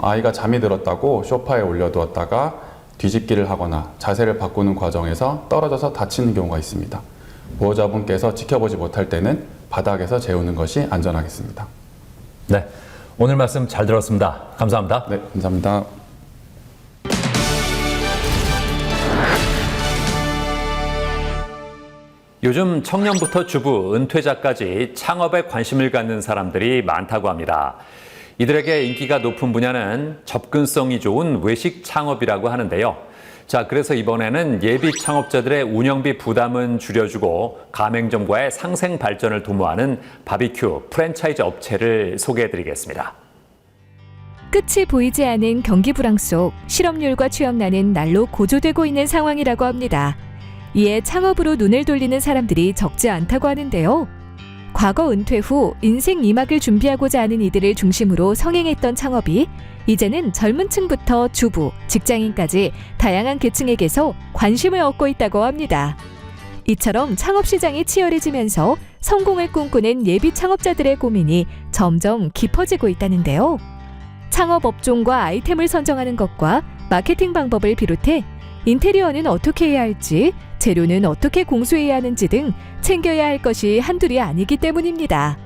아이가 잠이 들었다고 소파에 올려두었다가 뒤집기를 하거나 자세를 바꾸는 과정에서 떨어져서 다치는 경우가 있습니다. 보호자분께서 지켜보지 못할 때는 바닥에서 재우는 것이 안전하겠습니다. 네, 오늘 말씀 잘 들었습니다. 감사합니다. 네, 감사합니다. 요즘 청년부터 주부, 은퇴자까지 창업에 관심을 갖는 사람들이 많다고 합니다. 이들에게 인기가 높은 분야는 접근성이 좋은 외식 창업이라고 하는데요. 자, 그래서 이번에는 예비 창업자들의 운영비 부담은 줄여주고 가맹점과의 상생 발전을 도모하는 바비큐 프랜차이즈 업체를 소개해드리겠습니다. 끝이 보이지 않은 경기 불황 속 실업률과 취업난은 날로 고조되고 있는 상황이라고 합니다. 이에 창업으로 눈을 돌리는 사람들이 적지 않다고 하는데요. 과거 은퇴 후 인생 2막을 준비하고자 하는 이들을 중심으로 성행했던 창업이 이제는 젊은 층부터 주부, 직장인까지 다양한 계층에게서 관심을 얻고 있다고 합니다. 이처럼 창업 시장이 치열해지면서 성공을 꿈꾸는 예비 창업자들의 고민이 점점 깊어지고 있다는데요. 창업 업종과 아이템을 선정하는 것과 마케팅 방법을 비롯해 인테리어는 어떻게 해야 할지, 재료는 어떻게 공수해야 하는지 등 챙겨야 할 것이 한둘이 아니기 때문입니다.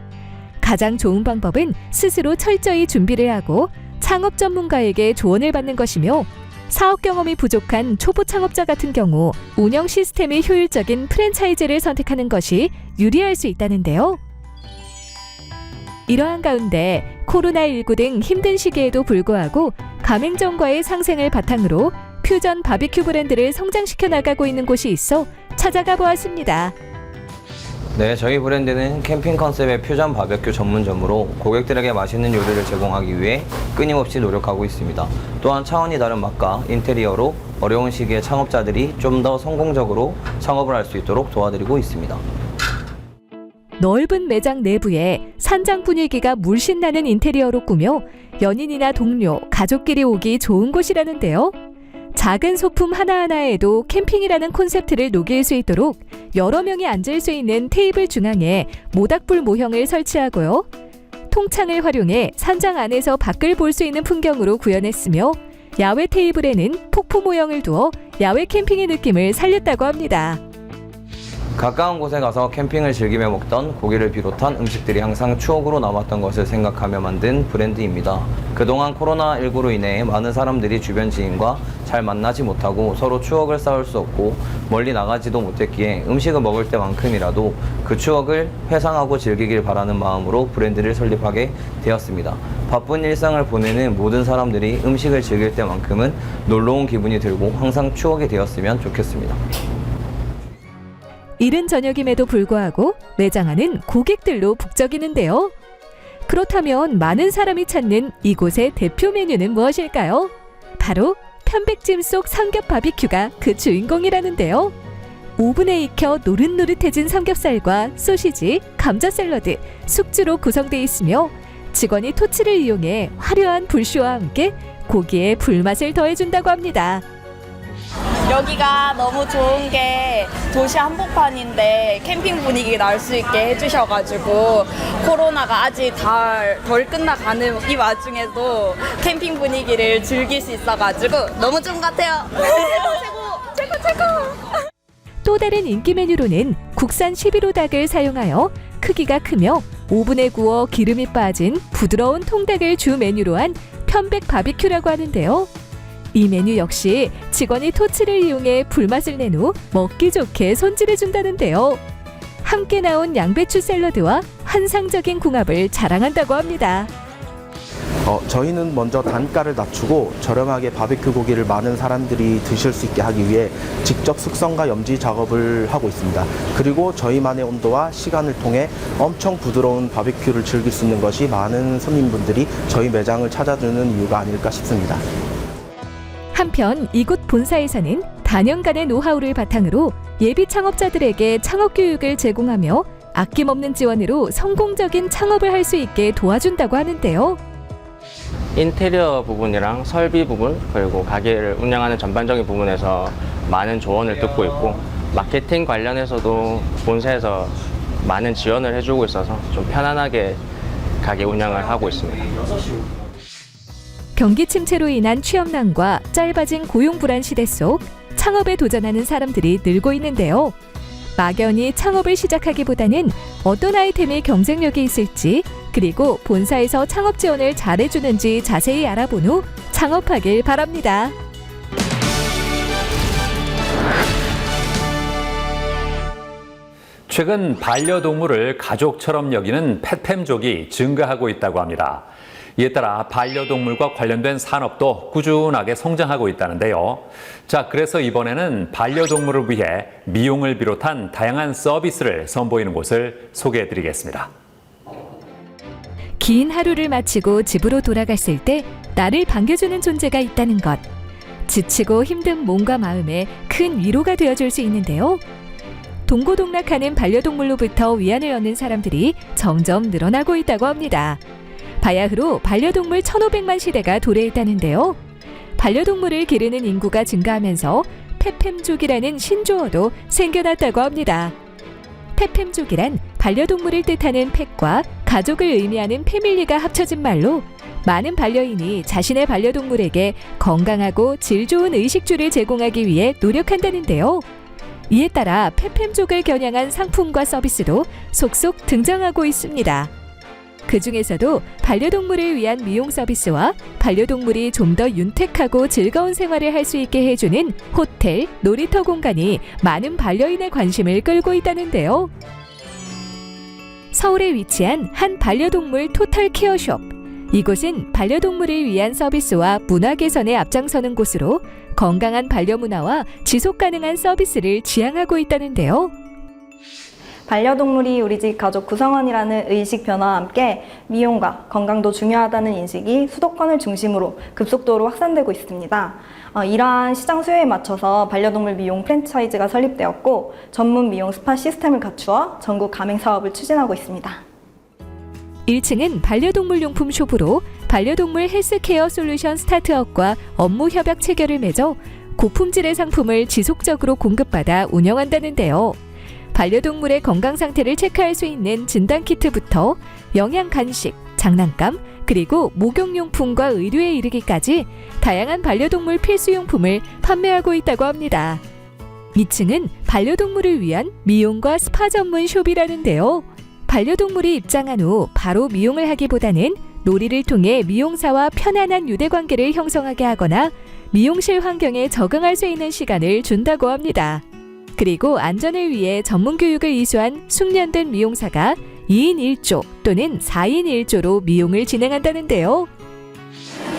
가장 좋은 방법은 스스로 철저히 준비를 하고 창업 전문가에게 조언을 받는 것이며, 사업 경험이 부족한 초보 창업자 같은 경우 운영 시스템이 효율적인 프랜차이즈를 선택하는 것이 유리할 수 있다는데요. 이러한 가운데 코로나19 등 힘든 시기에도 불구하고 가맹점과의 상생을 바탕으로 퓨전 바비큐 브랜드를 성장시켜 나가고 있는 곳이 있어 찾아가 보았습니다. 네, 저희 브랜드는 캠핑 컨셉의 퓨전 바베큐 전문점으로 고객들에게 맛있는 요리를 제공하기 위해 끊임없이 노력하고 있습니다. 또한 차원이 다른 맛과 인테리어로 어려운 시기에 창업자들이 좀 더 성공적으로 창업을 할 수 있도록 도와드리고 있습니다. 넓은 매장 내부에 산장 분위기가 물씬 나는 인테리어로 꾸며 연인이나 동료, 가족끼리 오기 좋은 곳이라는데요. 작은 소품 하나하나에도 캠핑이라는 콘셉트를 녹일 수 있도록 여러 명이 앉을 수 있는 테이블 중앙에 모닥불 모형을 설치하고요. 통창을 활용해 산장 안에서 밖을 볼 수 있는 풍경으로 구현했으며, 야외 테이블에는 폭포 모형을 두어 야외 캠핑의 느낌을 살렸다고 합니다. 가까운 곳에 가서 캠핑을 즐기며 먹던 고기를 비롯한 음식들이 항상 추억으로 남았던 것을 생각하며 만든 브랜드입니다. 그동안 코로나19로 인해 많은 사람들이 주변 지인과 잘 만나지 못하고 서로 추억을 쌓을 수 없고 멀리 나가지도 못했기에 음식을 먹을 때만큼이라도 그 추억을 회상하고 즐기길 바라는 마음으로 브랜드를 설립하게 되었습니다. 바쁜 일상을 보내는 모든 사람들이 음식을 즐길 때만큼은 놀러온 기분이 들고 항상 추억이 되었으면 좋겠습니다. 이른 저녁임에도 불구하고 매장 안은 고객들로 북적이는데요. 그렇다면 많은 사람이 찾는 이곳의 대표 메뉴는 무엇일까요? 바로 편백찜 속 삼겹 바비큐가 그 주인공이라는데요. 오븐에 익혀 노릇노릇해진 삼겹살과 소시지, 감자 샐러드, 숙주로 구성되어 있으며 직원이 토치를 이용해 화려한 불쇼와 함께 고기에 불맛을 더해준다고 합니다. 여기가 너무 좋은 게 도시 한복판인데 캠핑 분위기 날 수 있게 해주셔가지고 코로나가 아직 덜 끝나가는 이 와중에도 캠핑 분위기를 즐길 수 있어가지고 너무 좋은 것 같아요. 최고! 또 다른 인기 메뉴로는 국산 11호 닭을 사용하여 크기가 크며 오븐에 구워 기름이 빠진 부드러운 통닭을 주 메뉴로 한 편백 바비큐라고 하는데요. 이 메뉴 역시 직원이 토치를 이용해 불맛을 낸 후 먹기 좋게 손질해준다는데요. 함께 나온 양배추 샐러드와 환상적인 궁합을 자랑한다고 합니다. 저희는 먼저 단가를 낮추고 저렴하게 바비큐 고기를 많은 사람들이 드실 수 있게 하기 위해 직접 숙성과 염지 작업을 하고 있습니다. 그리고 저희만의 온도와 시간을 통해 엄청 부드러운 바비큐를 즐길 수 있는 것이 많은 손님분들이 저희 매장을 찾아주는 이유가 아닐까 싶습니다. 한편 이곳 본사에서는 다년간의 노하우를 바탕으로 예비 창업자들에게 창업 교육을 제공하며 아낌없는 지원으로 성공적인 창업을 할 수 있게 도와준다고 하는데요. 인테리어 부분이랑 설비 부분, 그리고 가게를 운영하는 전반적인 부분에서 많은 조언을 듣고 있고, 마케팅 관련해서도 본사에서 많은 지원을 해주고 있어서 좀 편안하게 가게 운영을 하고 있습니다. 경기 침체로 인한 취업난과 짧아진 고용 불안 시대 속 창업에 도전하는 사람들이 늘고 있는데요. 막연히 창업을 시작하기보다는 어떤 아이템이 경쟁력이 있을지, 그리고 본사에서 창업 지원을 잘해주는지 자세히 알아본 후 창업하길 바랍니다. 최근 반려동물을 가족처럼 여기는 펫팸족이 증가하고 있다고 합니다. 이에 따라 반려동물과 관련된 산업도 꾸준하게 성장하고 있다는데요. 자, 그래서 이번에는 반려동물을 위해 미용을 비롯한 다양한 서비스를 선보이는 곳을 소개해드리겠습니다. 긴 하루를 마치고 집으로 돌아갔을 때 나를 반겨주는 존재가 있다는 것. 지치고 힘든 몸과 마음에 큰 위로가 되어줄 수 있는데요. 동고동락하는 반려동물로부터 위안을 얻는 사람들이 점점 늘어나고 있다고 합니다. 바야흐로 반려동물 1,500만 시대가 도래했다는데요. 반려동물을 기르는 인구가 증가하면서 페팸족이라는 신조어도 생겨났다고 합니다. 페팸족이란 반려동물을 뜻하는 펫과 가족을 의미하는 패밀리가 합쳐진 말로 많은 반려인이 자신의 반려동물에게 건강하고 질 좋은 의식주를 제공하기 위해 노력한다는데요. 이에 따라 페팸족을 겨냥한 상품과 서비스도 속속 등장하고 있습니다. 그 중에서도 반려동물을 위한 미용 서비스와 반려동물이 좀 더 윤택하고 즐거운 생활을 할 수 있게 해주는 호텔, 놀이터 공간이 많은 반려인의 관심을 끌고 있다는데요. 서울에 위치한 한 반려동물 토탈 케어숍. 이곳은 반려동물을 위한 서비스와 문화 개선에 앞장서는 곳으로 건강한 반려문화와 지속가능한 서비스를 지향하고 있다는데요. 반려동물이 우리 집 가족 구성원이라는 의식 변화와 함께 미용과 건강도 중요하다는 인식이 수도권을 중심으로 급속도로 확산되고 있습니다. 이러한 시장 수요에 맞춰서 반려동물 미용 프랜차이즈가 설립되었고 전문 미용 스파 시스템을 갖추어 전국 가맹 사업을 추진하고 있습니다. 1층은 반려동물 용품 숍으로 반려동물 헬스케어 솔루션 스타트업과 업무 협약 체결을 맺어 고품질의 상품을 지속적으로 공급받아 운영한다는데요. 반려동물의 건강 상태를 체크할 수 있는 진단키트부터 영양 간식, 장난감, 그리고 목욕용품과 의류에 이르기까지 다양한 반려동물 필수용품을 판매하고 있다고 합니다. 2층은 반려동물을 위한 미용과 스파 전문 숍이라는데요. 반려동물이 입장한 후 바로 미용을 하기보다는 놀이를 통해 미용사와 편안한 유대관계를 형성하게 하거나 미용실 환경에 적응할 수 있는 시간을 준다고 합니다. 그리고 안전을 위해 전문 교육을 이수한 숙련된 미용사가 2인 1조 또는 4인 1조로 미용을 진행한다는데요.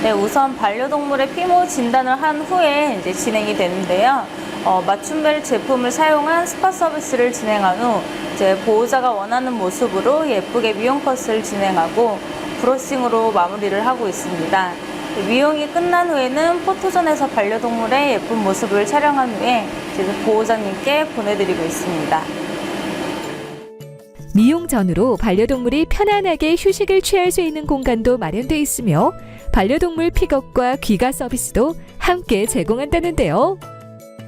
네, 우선 반려동물의 피모 진단을 한 후에 이제 진행이 되는데요. 맞춤별 제품을 사용한 스파 서비스를 진행한 후 이제 보호자가 원하는 모습으로 예쁘게 미용 코스를 진행하고 브러싱으로 마무리를 하고 있습니다. 미용이 끝난 후에는 포토존에서 반려동물의 예쁜 모습을 촬영한 후에 보호자님께 보내드리고 있습니다. 미용 전후로 반려동물이 편안하게 휴식을 취할 수 있는 공간도 마련돼 있으며 반려동물 픽업과 귀가 서비스도 함께 제공한다는데요.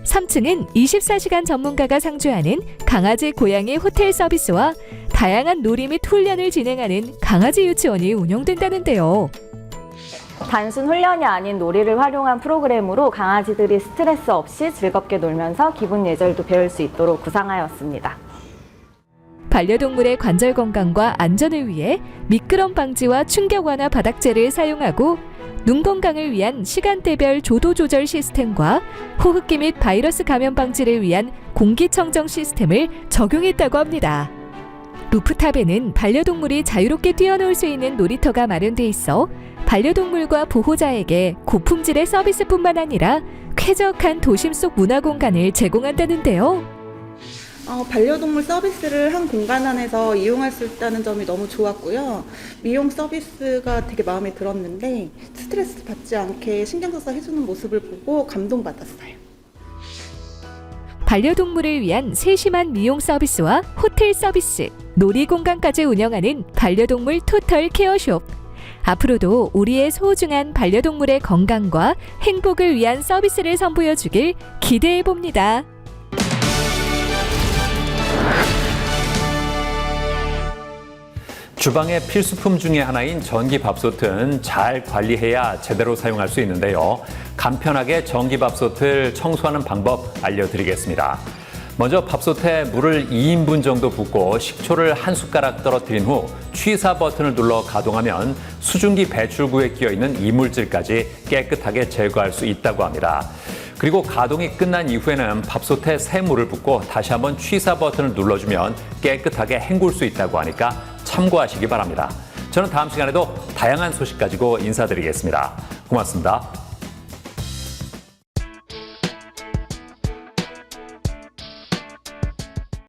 3층은 24시간 전문가가 상주하는 강아지 고양이 호텔 서비스와 다양한 놀이 및 훈련을 진행하는 강아지 유치원이 운영된다는데요. 단순 훈련이 아닌 놀이를 활용한 프로그램으로 강아지들이 스트레스 없이 즐겁게 놀면서 기분 예절도 배울 수 있도록 구상하였습니다. 반려동물의 관절 건강과 안전을 위해 미끄럼 방지와 충격 완화 바닥재를 사용하고 눈 건강을 위한 시간대별 조도 조절 시스템과 호흡기 및 바이러스 감염 방지를 위한 공기청정 시스템을 적용했다고 합니다. 루프탑에는 반려동물이 자유롭게 뛰어놀 수 있는 놀이터가 마련돼 있어 반려동물과 보호자에게 고품질의 서비스뿐만 아니라 쾌적한 도심 속 문화 공간을 제공한다는데요. 반려동물 서비스를 한 공간 안에서 이용할 수 있다는 점이 너무 좋았고요. 미용 서비스가 되게 마음에 들었는데 스트레스 받지 않게 신경 써서 해주는 모습을 보고 감동받았어요. 반려동물을 위한 세심한 미용 서비스와 호텔 서비스, 놀이공간까지 운영하는 반려동물 토탈 케어숍. 앞으로도 우리의 소중한 반려동물의 건강과 행복을 위한 서비스를 선보여주길 기대해봅니다. 주방의 필수품 중에 하나인 전기밥솥은 잘 관리해야 제대로 사용할 수 있는데요. 간편하게 전기밥솥을 청소하는 방법 알려드리겠습니다. 먼저 밥솥에 물을 2인분 정도 붓고 식초를 한 숟가락 떨어뜨린 후 취사 버튼을 눌러 가동하면 수증기 배출구에 끼어있는 이물질까지 깨끗하게 제거할 수 있다고 합니다. 그리고 가동이 끝난 이후에는 밥솥에 새 물을 붓고 다시 한번 취사 버튼을 눌러주면 깨끗하게 헹굴 수 있다고 하니까 참고하시기 바랍니다. 저는 다음 시간에도 다양한 소식 가지고 인사드리겠습니다. 고맙습니다.